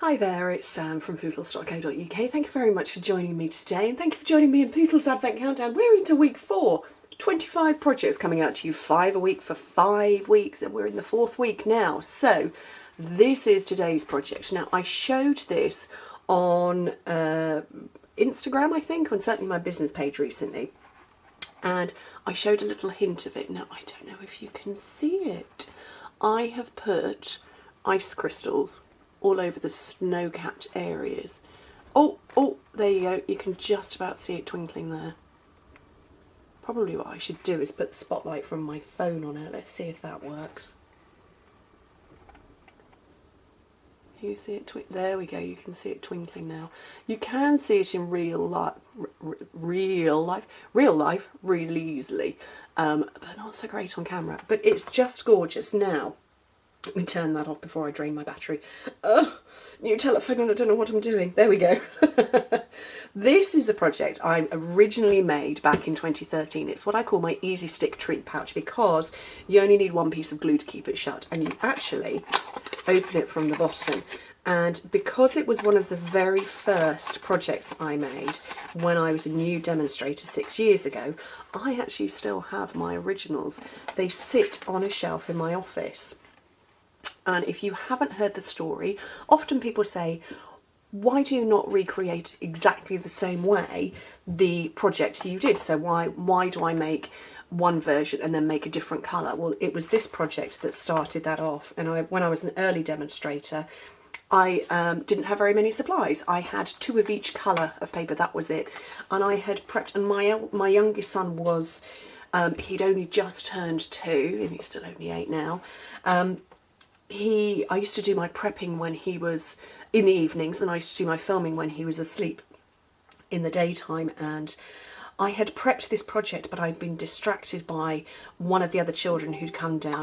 Hi there, it's Sam from Pootles.co.uk. Thank you very much for joining me today, and thank you for joining me in Pootles Advent Countdown. We're into week 4, 25 projects coming out to you, 5 a week for 5 weeks, and we're in the 4th week now. So this is today's project. Now, I showed this on Instagram, I think, on certainly my business page recently, and I showed a little hint of it. Now, I don't know if you can see it. I have put ice crystals all over the snow-capped areas. Oh, there you go. You can just about see it twinkling there. Probably what I should do is put the spotlight from my phone on it. Let's see if that works. You see it there we go. You can see it twinkling now. You can see it in real life really easily, but not so great on camera. But it's just gorgeous. Now, let me turn that off before I drain my battery. New telephone and I don't know what I'm doing. There we go. This is a project I originally made back in 2013. It's what I call my Easy Stick treat pouch, because you only need one piece of glue to keep it shut, and you actually open it from the bottom. And because it was one of the very first projects I made when I was a new demonstrator 6 years ago, I actually still have my originals. They sit on a shelf in my office. And if you haven't heard the story, often people say, why do you not recreate exactly the same way the project you did? So why do I make one version and then make a different colour? Well, it was this project that started that off. And when I was an early demonstrator, I didn't have very many supplies. I had 2 of each colour of paper, that was it. And I had prepped, and my youngest son was, he'd only just turned 2, and he's still only 8 now. I used to do my prepping when he was in the evenings, and I used to do my filming when he was asleep in the daytime. And I had prepped this project, but I'd been distracted by one of the other children who'd come down,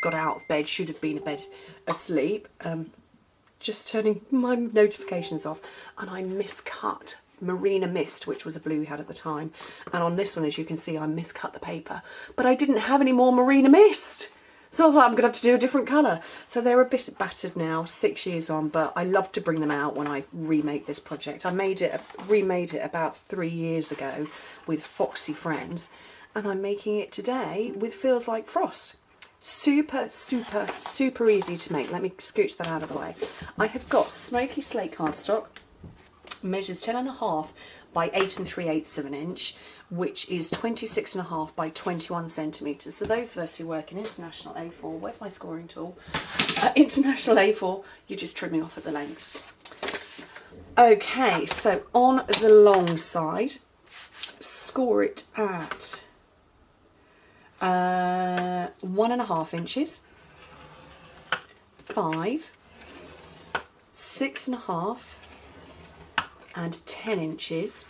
got out of bed, should have been in bed asleep, just turning my notifications off, and I miscut Marina Mist, which was a blue we had at the time. And on this one, as you can see, I miscut the paper, but I didn't have any more Marina Mist. So I was like, I'm going to have to do a different colour. So they're a bit battered now, 6 years on, but I love to bring them out when I remake this project. I remade it about 3 years ago with foxy friends, and I'm making it today with Feels Like Frost. Super, super, super easy to make. Let me scooch that out of the way. I have got smoky slate cardstock, measures 10.5 by 8 3/8 of an inch, which is 26.5 by 21 centimetres. So those of us who work in International A4, where's my scoring tool? International A4, you're just trimming off at the length. Okay, so on the long side, score it at 1.5 inches, 5, 6.5, and 10 inches,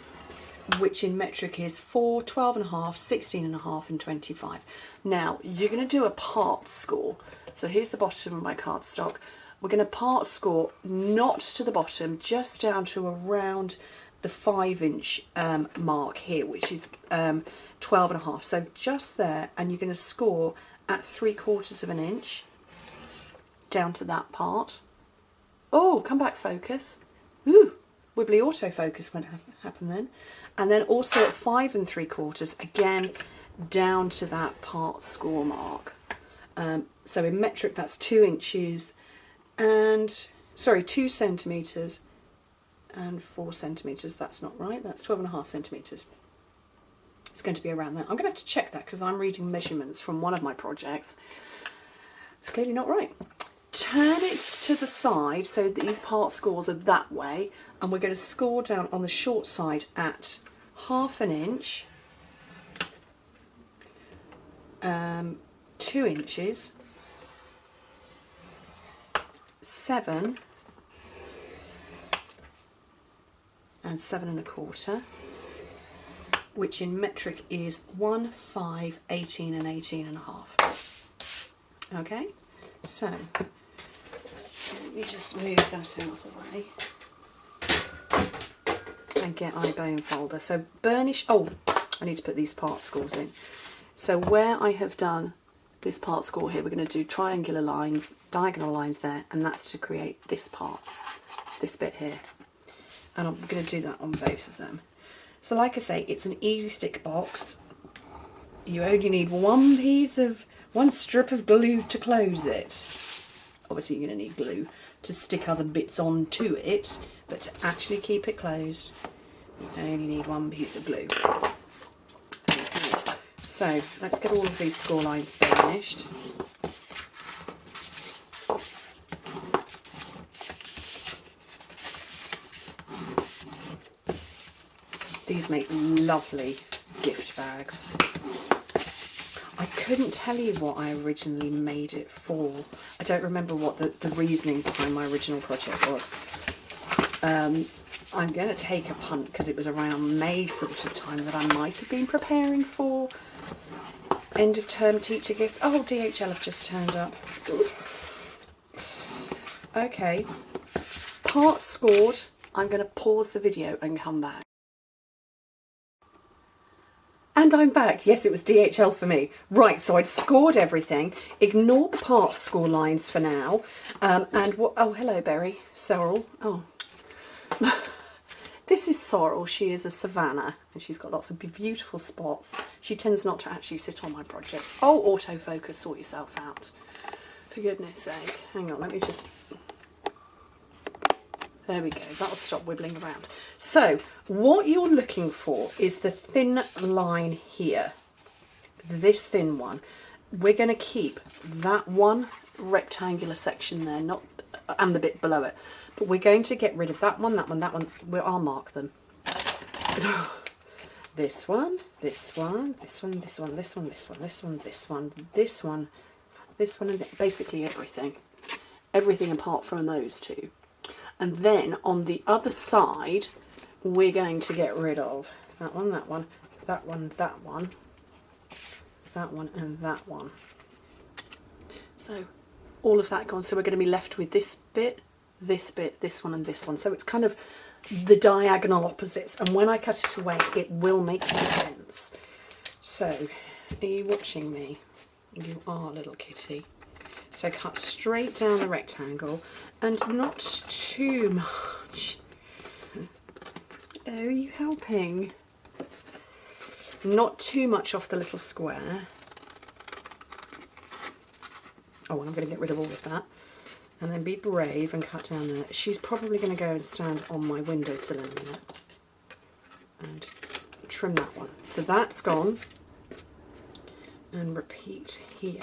which in metric is 4, 12.5, 16.5 and 25. Now, you're going to do a part score. So here's the bottom of my cardstock. We're going to part score not to the bottom, just down to around the 5-inch mark here, which is 12.5. So just there, and you're going to score at 3/4 of an inch down to that part. Oh, come back, focus. Ooh, wibbly autofocus won't happen then. And then also at 5 3/4, again down to that part score mark. So in metric, that's 2 inches and, 2 centimetres and 4 centimetres. That's not right, that's 12.5 centimetres. It's going to be around there. I'm going to have to check that because I'm reading measurements from one of my projects. It's clearly not right. Turn it to the side so these part scores are that way, and we're going to score down on the short side at 1/2 inch, 2 inches, 7 and 7.25, which in metric is 1, 5, 18 and 18.5. Okay, so let me just move that out of the way and get my bone folder. So burnish, I need to put these part scores in. So where I have done this part score here, we're going to do triangular lines, diagonal lines there, and that's to create this part, this bit here. And I'm going to do that on both of them. So like I say, it's an easy stick box. You only need one strip of glue to close it. Obviously you're going to need glue to stick other bits onto it, but to actually keep it closed, you only need one piece of glue. Okay. So let's get all of these score lines finished. These make lovely gift bags. I couldn't tell you what I originally made it for. I don't remember what the reasoning behind my original project was. I'm going to take a punt because it was around May sort of time that I might have been preparing for end of term teacher gifts. Oh, DHL have just turned up. Okay, part scored. I'm going to pause the video and come back. And I'm back. Yes, it was DHL for me. Right, so I'd scored everything. Ignore the part score lines for now. And what? Oh, hello, Berry. Sorrel. Oh. This is Sorrel. She is a savannah and she's got lots of beautiful spots. She tends not to actually sit on my projects. Oh, autofocus, sort yourself out. For goodness sake. Hang on, let me just... There we go, that'll stop wibbling around. So, what you're looking for is the thin line here. This thin one. We're going to keep that one rectangular section there, not and the bit below it. But we're going to get rid of that one, that one, that one. I'll mark them. This one, this one, this one, this one, this one, this one, this one, this one, this one, this one, and basically everything. Everything apart from those two. And then on the other side, we're going to get rid of that one, that one, that one, that one, that one, and that one. So all of that gone. So we're going to be left with this bit, this one, and this one. So it's kind of the diagonal opposites. And when I cut it away, it will make sense. So, are you watching me? You are, little kitty. So cut straight down the rectangle and not too much. Oh, are you helping? Not too much off the little square. Oh, and I'm going to get rid of all of that. And then be brave and cut down there. She's probably going to go and stand on my windowsill in a minute. And trim that one. So that's gone. And repeat here.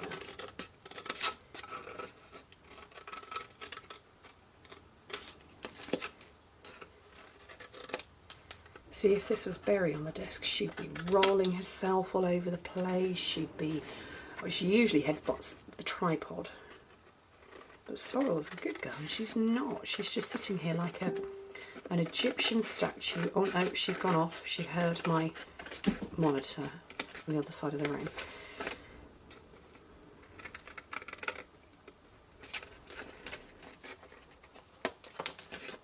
See, if this was Berry on the desk, she'd be rolling herself all over the place. She'd be, well, she usually headbutts the tripod. But Sorrel's a good girl, and she's not. She's just sitting here like an Egyptian statue. Oh no, she's gone off. She heard my monitor on the other side of the room.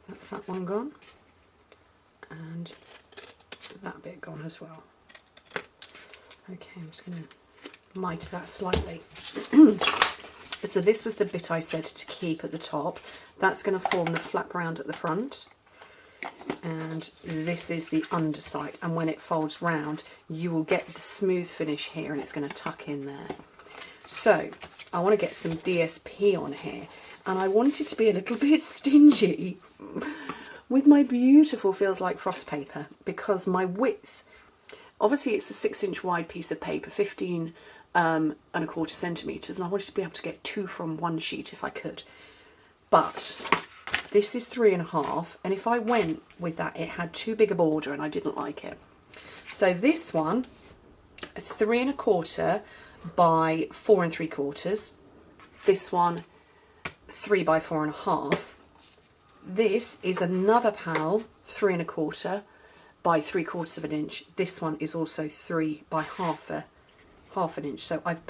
That's that one gone. And that bit gone as well. Okay, I'm just going to mite that slightly. So this was the bit I said to keep at the top. That's going to form the flap round at the front. And this is the underside. And when it folds round, you will get the smooth finish here and it's going to tuck in there. So I want to get some DSP on here. And I want it to be a little bit stingy with my beautiful Feels Like Frost paper, because my width, obviously it's a 6-inch wide piece of paper, 15 and a quarter centimetres, and I wanted to be able to get 2 from one sheet if I could. But this is 3.5, and if I went with that, it had too big a border and I didn't like it. So this one is 3.25 by 4 3/4. This one 3 by 4.5. This is another panel, 3.25 by 3/4 of an inch. This one is also 3 by half an inch. So I've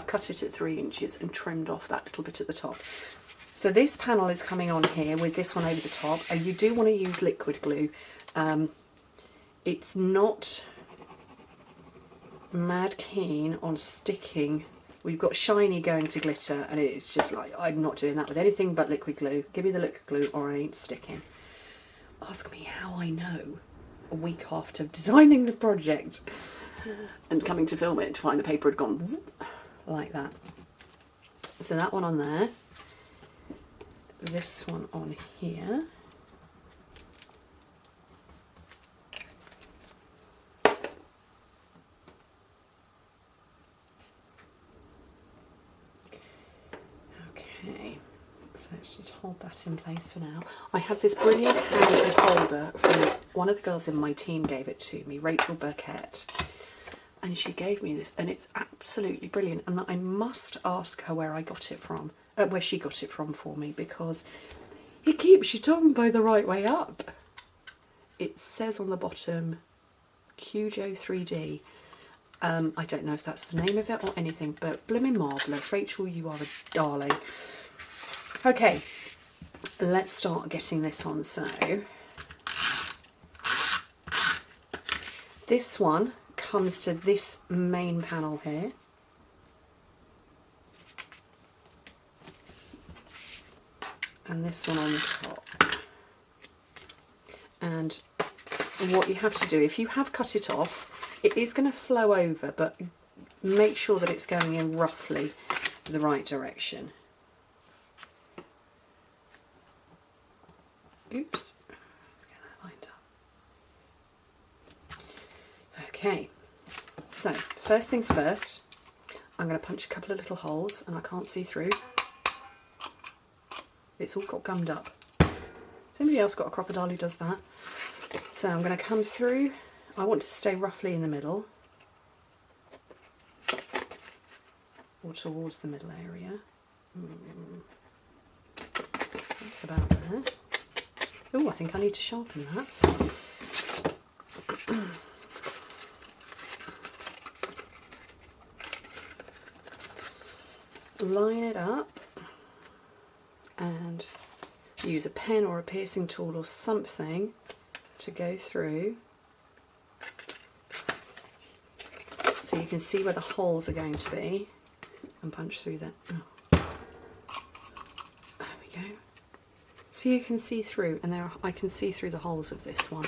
cut it at 3 inches and trimmed off that little bit at the top. So this panel is coming on here with this one over the top. And you do want to use liquid glue. It's not mad keen on sticking. We've got shiny going to glitter, and it's just like, I'm not doing that with anything but liquid glue. Give me the liquid glue or I ain't sticking. Ask me how I know a week after designing the project and coming to film it to find the paper had gone like that. So that one on there, this one on here. Okay, so let's just hold that in place for now. I have this brilliant handy holder from one of the girls in my team, gave it to me, Rachel Burkett. And she gave me this, and it's absolutely brilliant. And I must ask her where I got it from, where she got it from for me, because it keeps your tongue by the right way up. It says on the bottom, Cujo 3D. I don't know if that's the name of it or anything, but blooming marvellous. Rachel, you are a darling. Okay, let's start getting this on. So, this one comes to this main panel here. And this one on the top. And what you have to do, if you have cut it off, it is going to flow over, but make sure that it's going in roughly the right direction. Oops, let's get that lined up. Okay, so first things first, I'm going to punch a couple of little holes, and I can't see through. It's all got gummed up. Has anybody else got a crocodile who does that? So I'm going to come through. I want to stay roughly in the middle, or towards the middle area. That's about there. Oh, I think I need to sharpen that. Line it up and use a pen or a piercing tool or something to go through, so you can see where the holes are going to be, and punch through that. Oh. There we go. So you can see through, and there I can see through the holes of this one.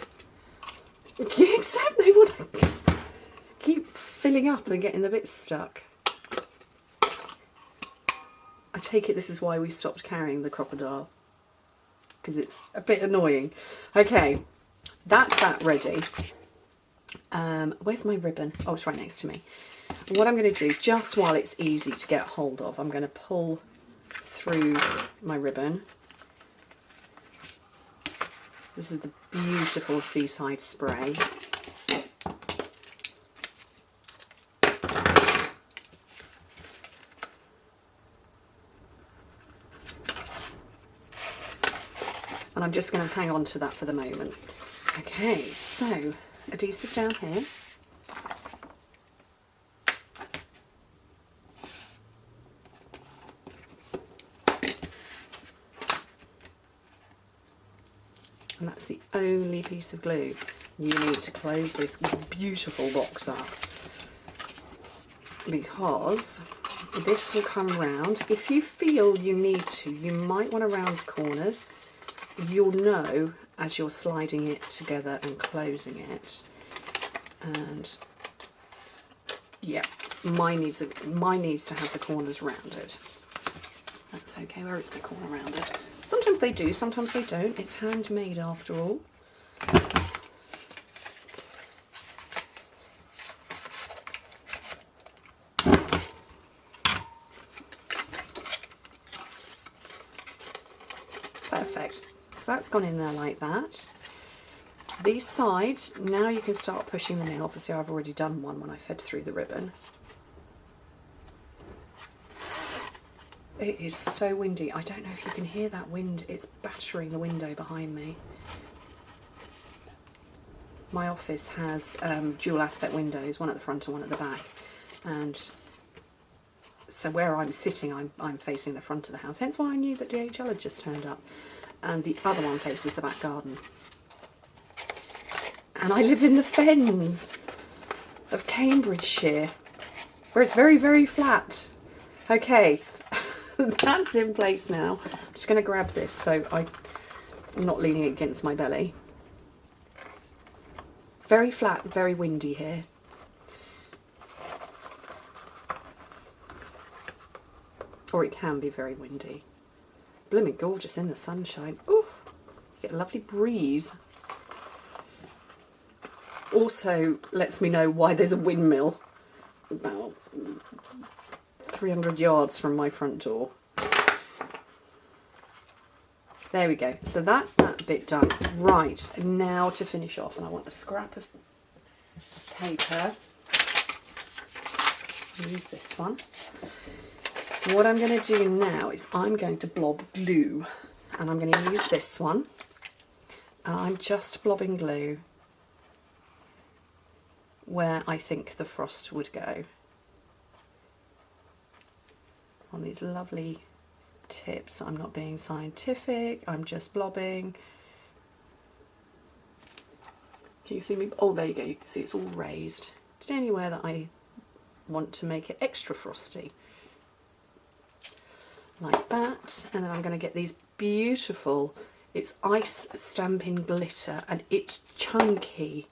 Except they want to keep filling up and getting the bits stuck. I take it this is why we stopped carrying the crocodile, because it's a bit annoying. Okay, that's that ready. Where's my ribbon? Oh, it's right next to me. What I'm going to do, just while it's easy to get hold of, I'm going to pull through my ribbon. This is the beautiful Seaside Spray. And I'm just going to hang on to that for the moment. Okay, so adhesive down here. And that's the only piece of glue you need to close this beautiful box up, because this will come round. If you feel you need to, you might want to round the corners. You'll know as you're sliding it together and closing it. And yeah, mine needs to have the corners rounded. That's okay. Where is the corner rounded? Sometimes they do, sometimes they don't. It's handmade after all. Perfect. So that's gone in there like that. These sides, now you can start pushing them in. Obviously I've already done one when I fed through the ribbon. It is so windy. I don't know if you can hear that wind. It's battering the window behind me. My office has dual aspect windows, one at the front and one at the back. And so where I'm sitting, I'm facing the front of the house. Hence why I knew that DHL had just turned up. And the other one faces the back garden. And I live in the Fens. of Cambridgeshire, where it's very, very flat. Okay, that's in place now. I'm just going to grab this so I'm not leaning against my belly. It's very flat, very windy here. Or it can be very windy. Blooming gorgeous in the sunshine. Ooh, you get a lovely breeze. Also lets me know why there's a windmill about 300 yards from my front door. There we go. So that's that bit done. Right, now to finish off, and I want a scrap of paper. I'll use this one. What I'm going to do now is I'm going to blob glue, and I'm going to use this one, and I'm just blobbing glue where I think the frost would go on these lovely tips. I'm not being scientific, I'm just blobbing. Can you see me? Oh, there you go, you can see it's all raised. Just anywhere that I want to make it extra frosty. Like that, and then I'm going to get these beautiful, it's ice stamping glitter, and it's chunky.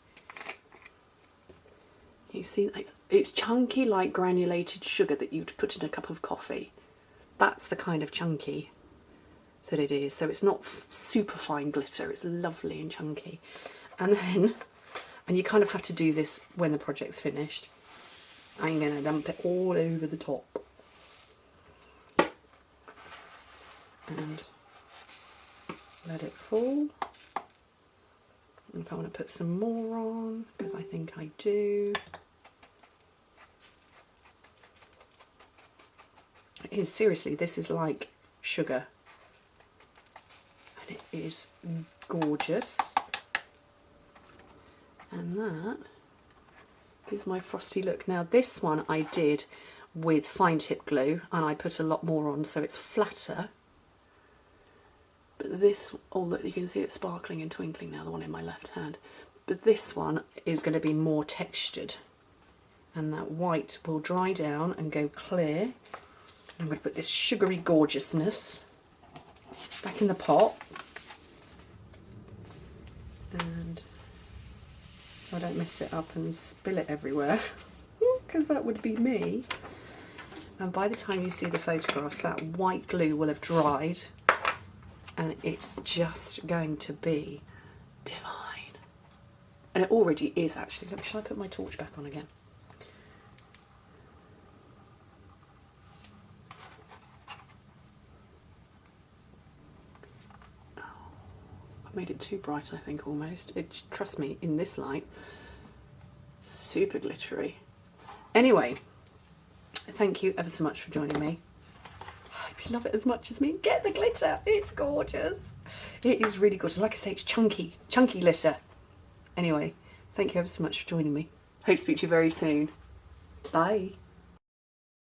You see, it's chunky like granulated sugar that you'd put in a cup of coffee. That's the kind of chunky that it is. So it's not super fine glitter, it's lovely and chunky. And then, and you kind of have to do this when the project's finished, I'm going to dump it all over the top. And let it fall. And if I want to put some more on, because I think I do. It is, seriously, this is like sugar. And it is gorgeous. And that is my frosty look. Now this one I did with fine tip glue, and I put a lot more on so it's flatter. But this, oh look, you can see it sparkling and twinkling now, the one in my left hand. But this one is going to be more textured. And that white will dry down and go clear. I'm going to put this sugary gorgeousness back in the pot. And so I don't mess it up and spill it everywhere, because that would be me. And by the time you see the photographs, that white glue will have dried. And it's just going to be divine. And it already is, actually. Shall I put my torch back on again? Oh, I've made it too bright, I think, almost. Trust me, in this light, super glittery. Anyway, thank you ever so much for joining me. If you love it as much as me, get the glitter. It's gorgeous. It is really gorgeous. Like I say, it's chunky glitter. Anyway, thank you ever so much for joining me. Hope to speak to you very soon. Bye.